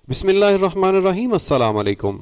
بسم اللہ الرحمن الرحیم، السلام علیکم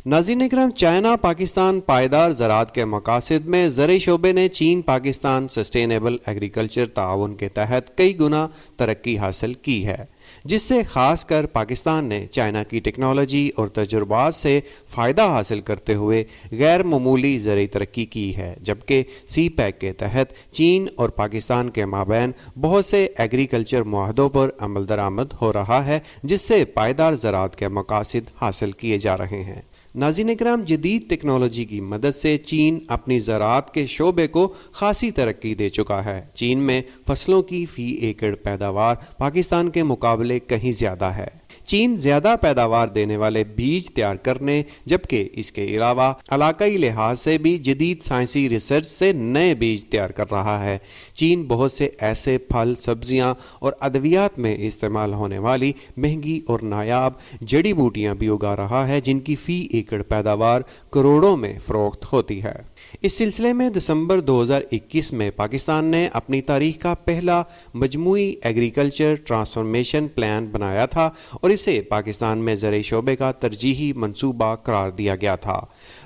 ناظرین اکرام۔ چائنا پاکستان پائیدار زراعت کے مقاصد میں زرعی شعبے نے چین پاکستان سسٹینیبل ایگریکلچر تعاون کے تحت کئی گنا ترقی حاصل کی ہے، جس سے خاص کر پاکستان نے چائنا کی ٹیکنالوجی اور تجربات سے فائدہ حاصل کرتے ہوئے غیر معمولی زرعی ترقی کی ہے، جبکہ سی پیک کے تحت چین اور پاکستان کے مابین بہت سے ایگریکلچر معاہدوں پر عمل درآمد ہو رہا ہے، جس سے پائیدار زراعت کے مقاصد حاصل کیے جا رہے ہیں۔ ناظرین اکرام، جدید ٹیکنالوجی کی مدد سے چین اپنی زراعت کے شعبے کو خاصی ترقی دے چکا ہے۔ چین میں فصلوں کی فی ایکڑ پیداوار پاکستان کے مقابلے کہیں زیادہ ہے۔ چین زیادہ پیداوار دینے والے بیج تیار کرنے، جبکہ اس کے علاوہ علاقائی لحاظ سے بھی جدید سائنسی ریسرچ سے نئے بیج تیار کر رہا ہے۔ چین بہت سے ایسے پھل، سبزیاں اور ادویات میں استعمال ہونے والی مہنگی اور نایاب جڑی بوٹیاں بھی اگا رہا ہے، جن کی فی ایکڑ پیداوار کروڑوں میں فروخت ہوتی ہے۔ اس سلسلے میں دسمبر 2021 میں پاکستان نے اپنی تاریخ کا پہلا مجموعی ایگریکلچر ٹرانسفارمیشن پلان بنایا تھا اور اسے پاکستان میں زرعی شعبے کا ترجیحی منصوبہ قرار دیا گیا تھا۔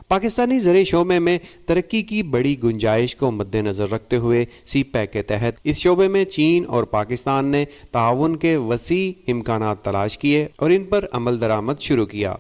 پاکستانی زرعی شعبے میں ترقی کی بڑی گنجائش کو مد نظر رکھتے ہوئے سی پیک کے تحت اس شعبے میں چین اور پاکستان نے تعاون کے وسیع امکانات تلاش کیے اور ان پر عمل درآمد شروع کیا۔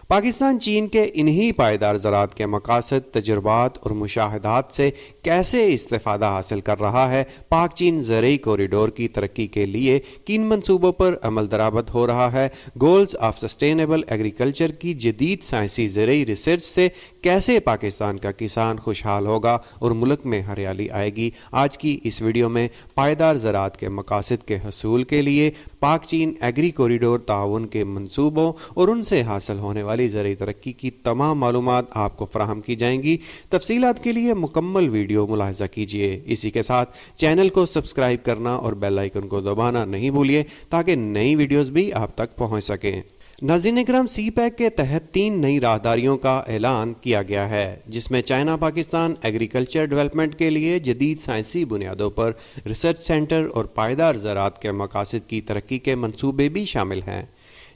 پاکستان چین کے انہی پائیدار زراعت کے مقاصد، تجربات اور مشاہدات سے کیسے استفادہ حاصل کر رہا ہے، پاک چین زرعی کوریڈور کی ترقی کے لیے کن منصوبوں پر عمل درآمد ہو رہا ہے، گولز آف سسٹینیبل ایگریکلچر کی جدید سائنسی زرعی ریسرچ سے کیسے پاکستان کا کسان خوشحال ہوگا اور ملک میں ہریالی آئے گی، آج کی اس ویڈیو میں پائیدار زراعت کے مقاصد کے حصول کے لیے پاک چین ایگری کوریڈور تعاون کے منصوبوں اور ان سے حاصل ہونے والی زرعی ترقی کی تمام معلومات آپ کو فراہم کی جائیں گی۔ تفصیلات کے لیے مکمل ویڈیو ملاحظہ کیجیے۔ اسی کے ساتھ چینل کو سبسکرائب کرنا اور بیل آئیکن کو دبانا نہیں بھولیے تاکہ نئی ویڈیوز بھی آپ تک پہنچ سکیں۔ ناظرین اکرام، سی پیک کے تحت 3 نئی راہداریوں کا اعلان کیا گیا ہے، جس میں چائنا پاکستان ایگریکلچر ڈیولپمنٹ کے لیے جدید سائنسی بنیادوں پر ریسرچ سینٹر اور پائیدار زراعت کے مقاصد کی ترقی کے منصوبے بھی شامل ہیں۔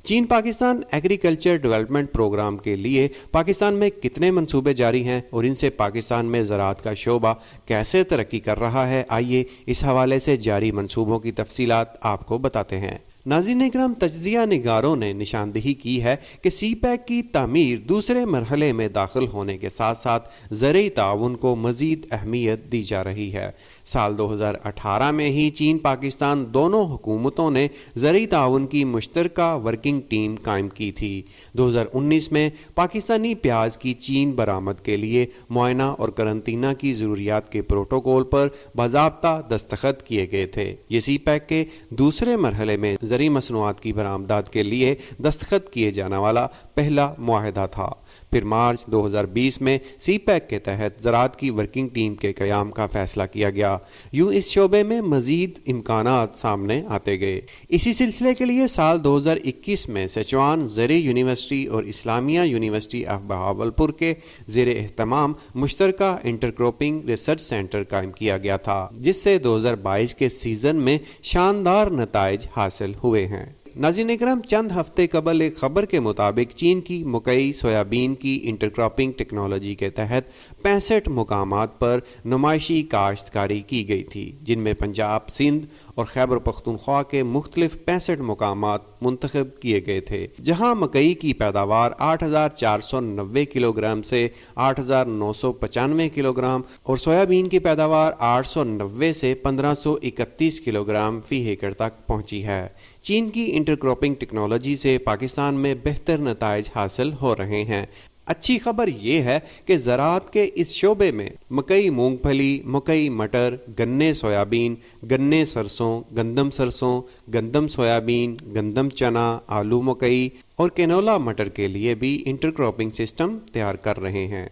چین پاکستان ایگریکلچر ڈیولپمنٹ پروگرام کے لیے پاکستان میں کتنے منصوبے جاری ہیں اور ان سے پاکستان میں زراعت کا شعبہ کیسے ترقی کر رہا ہے، آئیے اس حوالے سے جاری منصوبوں کی تفصیلات آپ کو بتاتے ہیں۔ ناظرین اکرام، تجزیہ نگاروں نے نشاندہی کی ہے کہ سی پیک کی تعمیر دوسرے مرحلے میں داخل ہونے کے ساتھ ساتھ زرعی تعاون کو مزید اہمیت دی جا رہی ہے۔ سال 2018 میں ہی چین پاکستان دونوں حکومتوں نے زرعی تعاون کی مشترکہ ورکنگ ٹیم قائم کی تھی۔ 2019 میں پاکستانی پیاز کی چین برآمد کے لیے معائنہ اور قرنطینہ کی ضروریات کے پروٹوکول پر باضابطہ دستخط کیے گئے تھے۔ یہ سی پیک کے دوسرے مرحلے میں زرعی مصنوعات کی برآمدات کے لیے دستخط کیے جانے والا پہلا معاہدہ تھا۔ پھر مارچ 2020 میں سی پیک کے تحت زراعت کی ورکنگ ٹیم کے قیام کا فیصلہ کیا گیا۔ یوں اس شعبے میں مزید امکانات سامنے آتے گئے۔ اسی سلسلے کے لیے سال 2021 میں سچوان زرعی یونیورسٹی اور اسلامیہ یونیورسٹی آف بہاولپور کے زیر اہتمام مشترکہ انٹرکروپنگ ریسرچ سینٹر قائم کیا گیا تھا، جس سے 2022 کے سیزن میں شاندار نتائج حاصل ہوئے ہیں۔ ناظرین اکرام، چند ہفتے قبل ایک خبر کے مطابق چین کی مکئی سویابین کی انٹرکراپنگ ٹیکنالوجی کے تحت 65 مقامات پر نمائشی کاشتکاری کی گئی تھی، جن میں پنجاب، سندھ اور خیبر پختونخوا کے مختلف 65 مقامات منتخب کیے گئے تھے، جہاں مکئی کی پیداوار 8,490 کلو گرام سے 8,995 کلو گرام اور سویابین کی پیداوار 890 سے 1,531 کلو گرام فی ایکڑ تک پہنچی ہے۔ چین کی انٹرکراپنگ ٹیکنالوجی سے پاکستان میں بہتر نتائج حاصل ہو رہے ہیں۔ اچھی خبر یہ ہے کہ زراعت کے اس شعبے میں مکئی مونگ پھلی، مکئی مٹر، گنے سویابین، گنے سرسوں، گندم سویابین، گندم چنا، آلو مکئی اور کینولا مٹر کے لیے بھی انٹرکراپنگ سسٹم تیار کر رہے ہیں۔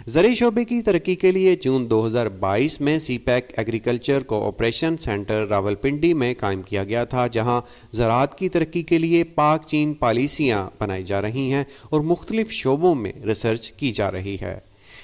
زرعی شعبے کی ترقی کے لیے جون 2022 میں CPEC agriculture cooperation centre Rawalpindi میں قائم کیا گیا تھا، جہاں زراعت کی ترقی کے لیے پاک چین پالیسیاں بنائی جا رہی ہیں اور مختلف شعبوں میں ریسرچ کی جا رہی ہے۔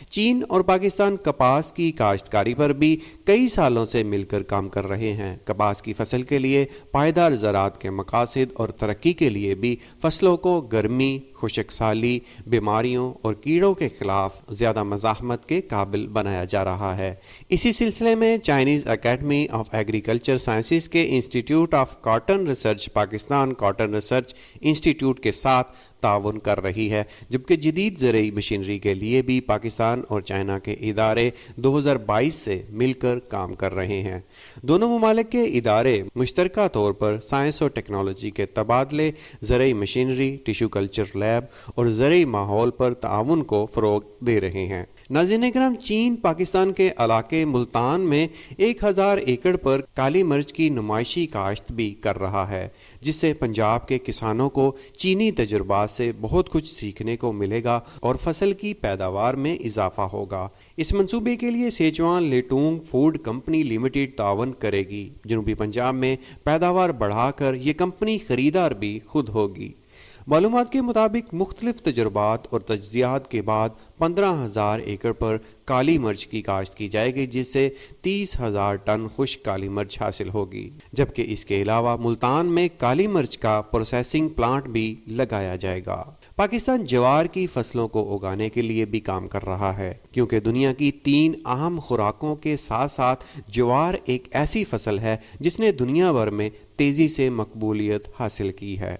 چین اور پاکستان کپاس کی کاشتکاری پر بھی کئی سالوں سے مل کر کام کر رہے ہیں۔ کپاس کی فصل کے لیے پائیدار زراعت کے مقاصد اور ترقی کے لیے بھی فصلوں کو گرمی، خشک سالی، بیماریوں اور کیڑوں کے خلاف زیادہ مزاحمت کے قابل بنایا جا رہا ہے۔ اسی سلسلے میں Chinese academy of agriculture sciences کے institute of cotton research Pakistan cotton research institute کے ساتھ تعاون کر رہی ہے، جبکہ جدید زرعی مشینری کے لیے بھی پاکستان اور چائنا کے ادارے 2022 سے مل کر کام کر رہے ہیں۔ دونوں ممالک کے ادارے مشترکہ طور پر سائنس اور ٹیکنالوجی کے تبادلے، زرعی مشینری، ٹیشو کلچر لیب اور زرعی ماحول پر تعاون کو فروغ دے رہے ہیں۔ ناظرین اکرام، چین پاکستان کے علاقے ملتان میں 1000 ایکڑ پر کالی مرچ کی نمائشی کاشت بھی کر رہا ہے، جس سے پنجاب کے کسانوں کو چینی تجربات سے بہت کچھ سیکھنے کو ملے گا اور فصل کی پیداوار میں اضافہ ہوگا۔ اس منصوبے کے لیے سیچوان لیٹونگ فوڈ کمپنی لمیٹڈ تعاون کرے گی۔ جنوبی پنجاب میں پیداوار بڑھا کر یہ کمپنی خریدار بھی خود ہوگی۔ معلومات کے مطابق مختلف تجربات اور تجزیات کے بعد 15,000 ایکڑ پر کالی مرچ کی کاشت کی جائے گی، جس سے 30,000 ٹن خشک کالی مرچ حاصل ہوگی، جبکہ اس کے علاوہ ملتان میں کالی مرچ کا پروسیسنگ پلانٹ بھی لگایا جائے گا۔ پاکستان جوار کی فصلوں کو اگانے کے لیے بھی کام کر رہا ہے، کیونکہ دنیا کی 3 اہم خوراکوں کے ساتھ ساتھ جوار ایک ایسی فصل ہے جس نے دنیا بھر میں تیزی سے مقبولیت حاصل کی ہے۔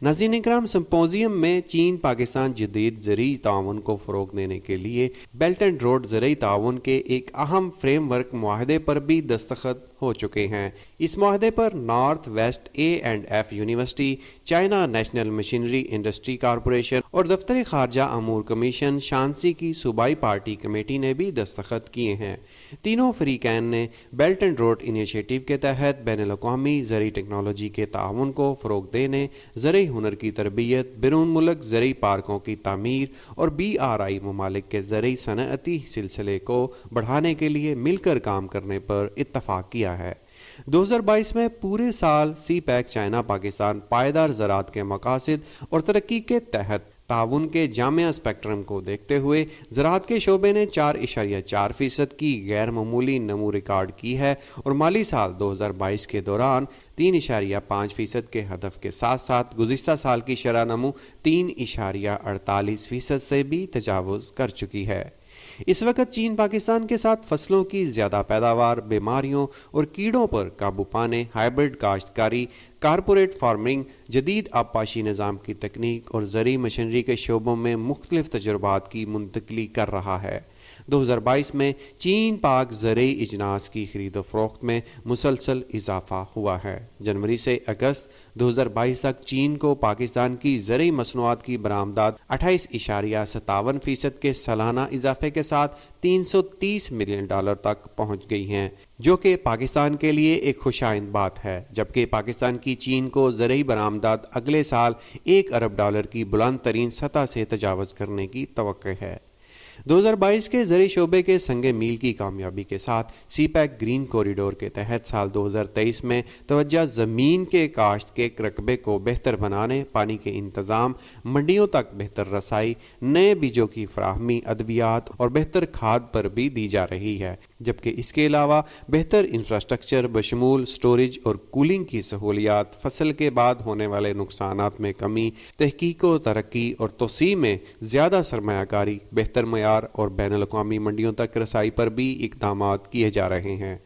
ناظرین اکرام، سمپوزیم میں چین پاکستان جدید زرعی تعاون کو فروغ دینے کے لیے بیلٹ اینڈ روڈ زرعی تعاون کے ایک اہم فریم ورک معاہدے پر بھی دستخط ہو چکے ہیں۔ اس معاہدے پر north west A&F university, China national machinery industry corporation اور دفتر خارجہ امور کمیشن شانسی کی صوبائی پارٹی کمیٹی نے بھی دستخط کیے ہیں۔ تینوں فریقین نے بیلٹ اینڈ روڈ انیشیٹو کے تحت بین الاقوامی زرعی ٹیکنالوجی کے تعاون کو فروغ دینے، زرعی ہنر کی تربیت، بیرون ملک زرعی پارکوں کی تعمیر اور BRI ممالک کے زرعی صنعتی سلسلے کو بڑھانے کے لیے مل کر کام کرنے پر اتفاق کیا ہے۔ 2022 میں پورے سال سی پیک چائنا پاکستان پائیدار زراعت کے مقاصد اور ترقی کے تحت تعاون کے جامع اسپیکٹرم کو دیکھتے ہوئے زراعت کے شعبے نے 4.4% کی غیر معمولی نمو ریکارڈ کی ہے اور مالی سال 2022 کے دوران 3.5% کے ہدف کے ساتھ ساتھ گزشتہ سال کی شرح نمو 3.48% سے بھی تجاوز کر چکی ہے۔ اس وقت چین پاکستان کے ساتھ فصلوں کی زیادہ پیداوار، بیماریوں اور کیڑوں پر قابو پانے، ہائبرڈ کاشتکاری، کارپوریٹ فارمنگ، جدید آبپاشی نظام کی تکنیک اور زرعی مشینری کے شعبوں میں مختلف تجربات کی منتقلی کر رہا ہے۔ 2022 میں چین پاک زرعی اجناس کی خرید و فروخت میں مسلسل اضافہ ہوا ہے۔ جنوری سے اگست 2022 تک چین کو پاکستان کی زرعی مصنوعات کی برآمدات 28.57% کے سالانہ اضافے کے ساتھ $330 ملین تک پہنچ گئی ہیں، جو کہ پاکستان کے لیے ایک خوشائند بات ہے، جبکہ پاکستان کی چین کو زرعی برآمدات اگلے سال $1 ارب کی بلند ترین سطح سے تجاوز کرنے کی توقع ہے۔ 2022 کے زرعی شعبے کے سنگ میل کی کامیابی کے ساتھ سی پیک گرین کوریڈور کے تحت سال 2023 میں توجہ زمین کے کاشت کے رقبے کو بہتر بنانے، پانی کے انتظام، منڈیوں تک بہتر رسائی، نئے بیجوں کی فراہمی، ادویات اور بہتر کھاد پر بھی دی جا رہی ہے، جبکہ اس کے علاوہ بہتر انفراسٹرکچر بشمول سٹوریج اور کولنگ کی سہولیات، فصل کے بعد ہونے والے نقصانات میں کمی، تحقیق و ترقی اور توسیع میں زیادہ سرمایہ کاری، بہتر معیار اور بین الاقوامی منڈیوں تک رسائی پر بھی اقدامات کیے جا رہے ہیں۔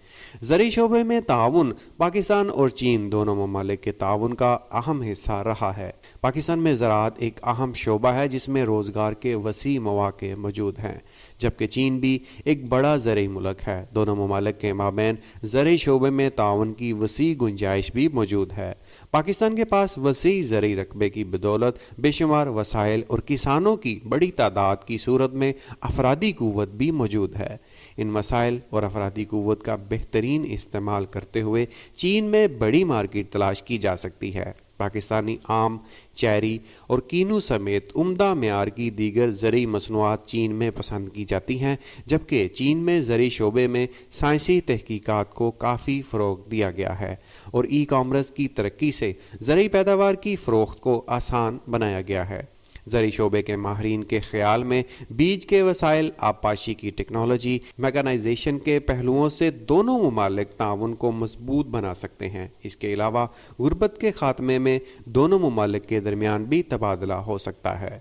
زرعی شعبے میں تعاون پاکستان اور چین دونوں ممالک کے تعاون کا اہم حصہ رہا ہے۔ پاکستان میں زراعت ایک اہم شعبہ ہے جس میں روزگار کے وسیع مواقع موجود ہیں، جبکہ چین بھی ایک بڑا زرعی ملک ہے۔ دونوں ممالک کے مابین زرعی شعبے میں تعاون کی وسیع گنجائش بھی موجود ہے۔ پاکستان کے پاس وسیع زرعی رقبے کی بدولت بے شمار وسائل اور کسانوں کی بڑی تعداد کی صورت میں افرادی قوت بھی موجود ہے۔ ان مسائل اور افرادی قوت کا بہترین استعمال کرتے ہوئے چین میں بڑی مارکیٹ تلاش کی جا سکتی ہے۔ پاکستانی آم، چیری اور کینو سمیت عمدہ معیار کی دیگر زرعی مصنوعات چین میں پسند کی جاتی ہیں، جبکہ چین میں زرعی شعبے میں سائنسی تحقیقات کو کافی فروغ دیا گیا ہے اور ای کامرس کی ترقی سے زرعی پیداوار کی فروخت کو آسان بنایا گیا ہے۔ زرعی شعبے کے ماہرین کے خیال میں بیج کے وسائل، آبپاشی کی ٹیکنالوجی، میکانائزیشن کے پہلوؤں سے دونوں ممالک تعاون کو مضبوط بنا سکتے ہیں۔ اس کے علاوہ غربت کے خاتمے میں دونوں ممالک کے درمیان بھی تبادلہ ہو سکتا ہے۔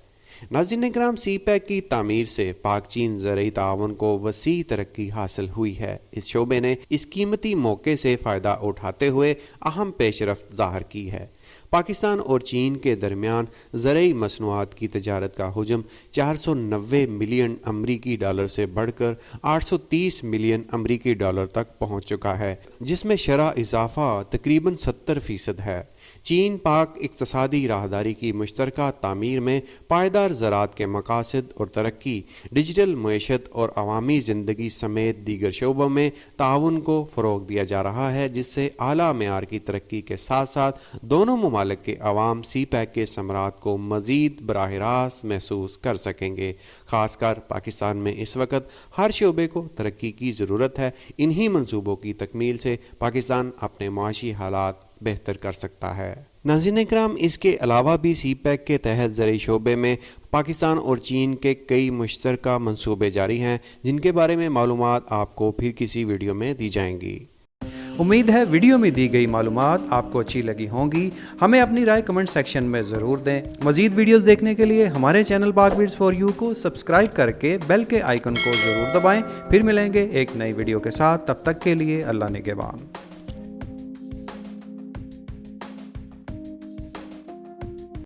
ناظرین کرام، سی پیک کی تعمیر سے پاک چین زرعی تعاون کو وسیع ترقی حاصل ہوئی ہے۔ اس شعبے نے اس قیمتی موقع سے فائدہ اٹھاتے ہوئے اہم پیش رفت ظاہر کی ہے۔ پاکستان اور چین کے درمیان زرعی مصنوعات کی تجارت کا حجم 490 ملین امریکی ڈالر سے بڑھ کر 830 ملین امریکی ڈالر تک پہنچ چکا ہے، جس میں شرح اضافہ تقریباً 70% ہے۔ چین پاک اقتصادی راہداری کی مشترکہ تعمیر میں پائیدار زراعت کے مقاصد اور ترقی، ڈیجیٹل معیشت اور عوامی زندگی سمیت دیگر شعبوں میں تعاون کو فروغ دیا جا رہا ہے، جس سے اعلیٰ معیار کی ترقی کے ساتھ ساتھ دونوں ممالک کے عوام سی پیک کے ثمرات کو مزید براہ راست محسوس کر سکیں گے۔ خاص کر پاکستان میں اس وقت ہر شعبے کو ترقی کی ضرورت ہے۔ انہی منصوبوں کی تکمیل سے پاکستان اپنے معاشی حالات بہتر کر سکتا ہے۔ ناظرین کرام، اس کے علاوہ بھی سی پیک کے تحت زرعی شعبے میں پاکستان اور چین کے کئی مشترکہ منصوبے جاری ہیں، جن کے بارے میں معلومات آپ کو پھر کسی ویڈیو میں دی جائیں گی۔ امید ہے ویڈیو میں دی گئی معلومات آپ کو اچھی لگی ہوں گی۔ ہمیں اپنی رائے کمنٹ سیکشن میں ضرور دیں۔ مزید ویڈیوز دیکھنے کے لیے ہمارے چینل پاک بیٹس فار یو کو سبسکرائب کر کے بیل کے آئیکن کو ضرور دبائیں۔ پھر ملیں گے ایک نئی ویڈیو کے ساتھ، تب تک کے لیے اللہ نگہبان۔